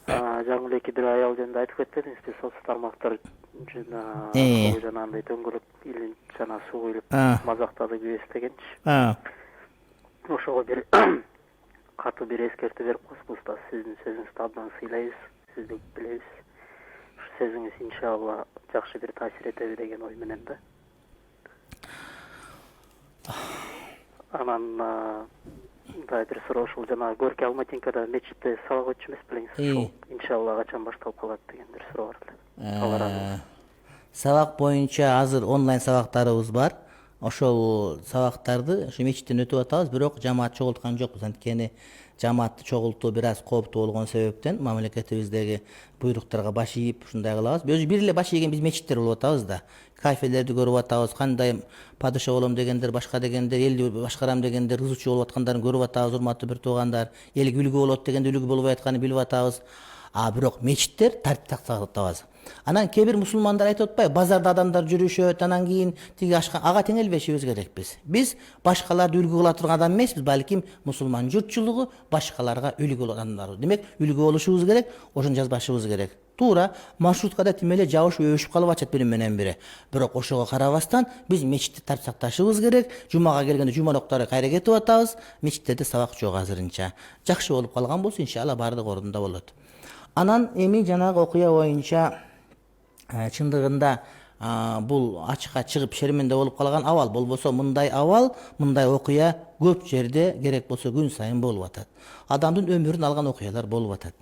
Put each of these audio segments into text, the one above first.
жаңы эле бир аялдын айтып кетпедиңиз, социалдык тармактар жанагындай дөңгөлөк илин жана суу илип мазактады эстегенчи. Ошого бир катуу бир эскертүү берип коесуңуз да, сиздин сөзүңүздү абдан сыйлайбыз, сизди билебиз. Ушу сөзүңүз иншалла жакшы бир таасир этеби деген ой менен да. Анан да бир суроо ушул жана Горький Алматинкада мечитте сабак өтчү эмес белеңиз? Ушул иншалла качан башталып калат деген бир суроо бар эле. Сабак боюнча азыр онлайн сабактарыбыз бар. Ошол сабактарды ушу мечиттен өтүп атабыз, бирок жамаат чогулткан жокпуз. Анткени жамаатты чогултуу бир аз кооптуу болгон себептен мамлекетибиздеги буйруктарга баш ийип ушундай кылабыз. Өзү бир эле баш ийген биз мечиттер болуп атабыз да. Кафелерди көрүп атабыз, кандай падыша болом дегендер, башка дегендер, элди башкарам дегендер, кызычуу болуп аткандарын көрүп атабыз, урматтуу бир туугандар. Элге үлгү болот дегенде үлгү болбой атканын билип атабыз. Бирок мечиттер тартип сакталабыз. Анан кээ бир мусулмандар айтып атпайбы, базарда адамдар жүрүшөт, анан кийин тиги ага теңелбешибиз керекпиз. Биз башкаларды үлгү кыла турган адам эмеспиз, балким мусулман журтчулугу башкаларга үлгү болот адамдар. Демек, үлгү болушубуз керек, ошону жазбашыбыз керек. Туура, маршруткада тим эле жабышып өбүшүп калып атат бири менен бири. Бирок ошого карабастан биз мечитти тартип сакташыбыз керек. Жумага келгенде жумалоктор кайра кетип атабыз. Мечиттерде сабак жок азырынча. Жакшы болуп калган болсо, иншалла баардык ордунда болот. Анан эми жанагы окуя боюнча чындыгында бул ачыкка чыгып шерменде болуп калган абал. Болбосо мындай абал, мындай окуя көп жерде керек болсо күн сайын болуп атат. Адамдын өмүрүн алган окуялар болуп атат.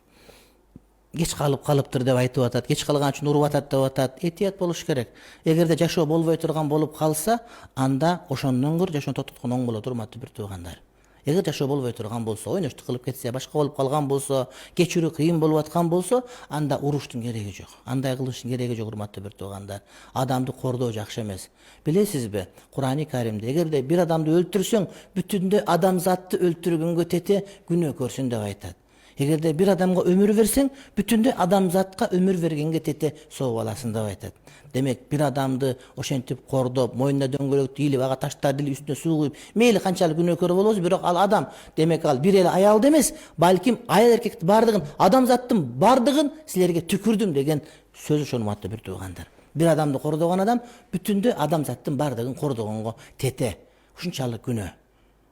Кеч калыптыр деп айтып атат, кеч калган үчүн уруп атат деп атат. Этият болуш керек. Эгерде жашоо болбой турган болуп калса, анда ошондон көрө жашоону токтоткон оң болот, урматтуу бир туугандар. Эгер жашоо болбой турган болсо, ойноштук кылып кетсе, башка болуп калган болсо, кечирүү кыйын болуп аткан болсо, анда уруштун кереги жок. Андай кылыштын кереги жок, урматтуу бир туугандар. Адамды кордоо жакшы эмес. Билесизби, Курани Каримде эгерде бир адамды өлтүрсөң, бүтүндөй адамзатты өлтүргөнгө тете күнөө көрсүн деп айтат. Эгерде бир адамга өмүр берсең, бүтүндөй адамзатка өмүр бергенге тете сооп аласың деп айтат. Демек, бир адамды ошентип кордоп, мойнуна дөңгөлөктү илип, ага таштарды илип, үстүнө суу куюп, мейли канчалык күнөөкөр болобуз, бирок ал адам, демек ал бир эле аялды эмес, балким аял эркекти бардыгын, адамзаттын бардыгын силерге түкүрдүм деген сөз ошо, урматтуу бир туугандар. Бир адамды кордогон адам бүтүндөй адамзаттын бардыгын кордогонго тете. Ушунчалык күнөө.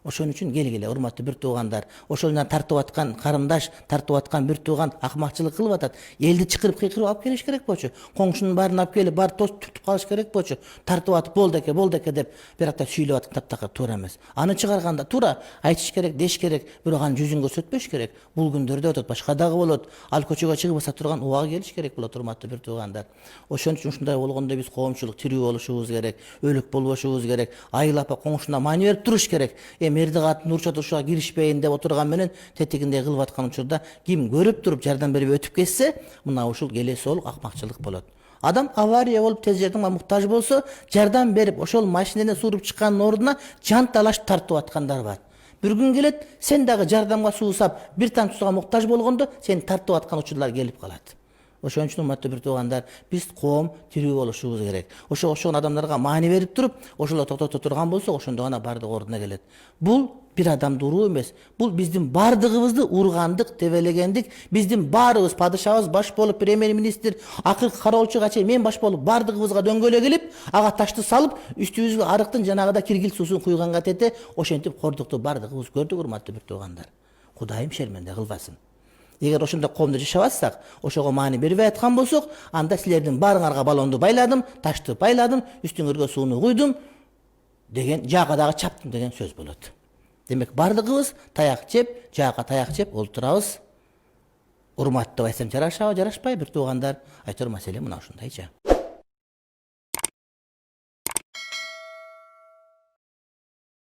Ошон үчүн келгиле, урматтуу бир туугандар. Ошолдан тартып аткан карындаш, тартып аткан бир тууган акмакчылык кылып атат. Элди чыкырып кыйкырып алып келиш керек болчу. Коңшунун баарын алып келип, бар тос түртүп калыш керек болчу. Тартып атып болду эке деп бир атта сүйлөп аткан таптакыр туура эмес. Аны чыгарганда туура айтыш керек, деш керек, бирок аны жүзүн көрсөтпөш керек. Бул күндөрдө өтөт, башка дагы болот. Ал көчөгө чыгып баса турган убага келиш керек болот, урматтуу бир туугандар. Ошон үчүн ушундай болгондо биз коомчулук тирүү болушубуз керек, өлүк болбошубуз керек. Айыл апа коңшуна маани берип туруш керек. Мерди катын урчат ушуга киришпейин деп отурган менен тетигиндей кылып аткан учурда ким көрүп туруп жардам берип өтүп кетсе, мына ушул келеси болуп акмакчылык болот. Адам авария болуп тез жардамга муктаж болсо, жардам берип ошол машинеден сууруп чыккандын ордуна жан талаш тартып аткандар бар. Бир күн келет, сен дагы жардамга суусап, бир тамчы сууга муктаж болгондо сени тартып аткан учурлар келип калат. Ошон үчүн урматтуу бир туугандар, биз коом тирүү болушубуз керек. Ошол адамдарга маани берип туруп, ошолор токтото турган болсо, ошондо гана бардык ордуна келет. Бул бир адамды уруу эмес. Бул биздин бардыгыбызды ургандык, тебелегендик, биздин баарыбыз падышабыз баш болуп, премьер-министр, акыркы кароолчуга чейин мен баш болуп, бардыгыбызга дөңгөлөк келип, ага ташты салып, үстүбүзгө арыктын жанагыда киргил суусун куйганга тете, ошентип кордукту бардыгыбыз көрдүк, урматтуу бир туугандар. Кудайым шерменде кылбасын. Эгер ошондой коомдо жашабатсак, ошого маани бербей аткан болсок, анда силердин баарыңарга баллонду байладым, ташты байладым, үстүңөргө сууну куйдум деген, жаага дагы чаптым деген сөз болот. Демек, бардыгыбыз таяк жеп, жаага таяк жеп олтурабыз. Урматтап айтсам жарашабы, жарашпайбы бир туугандар? Айтор маселе мына ушундайча.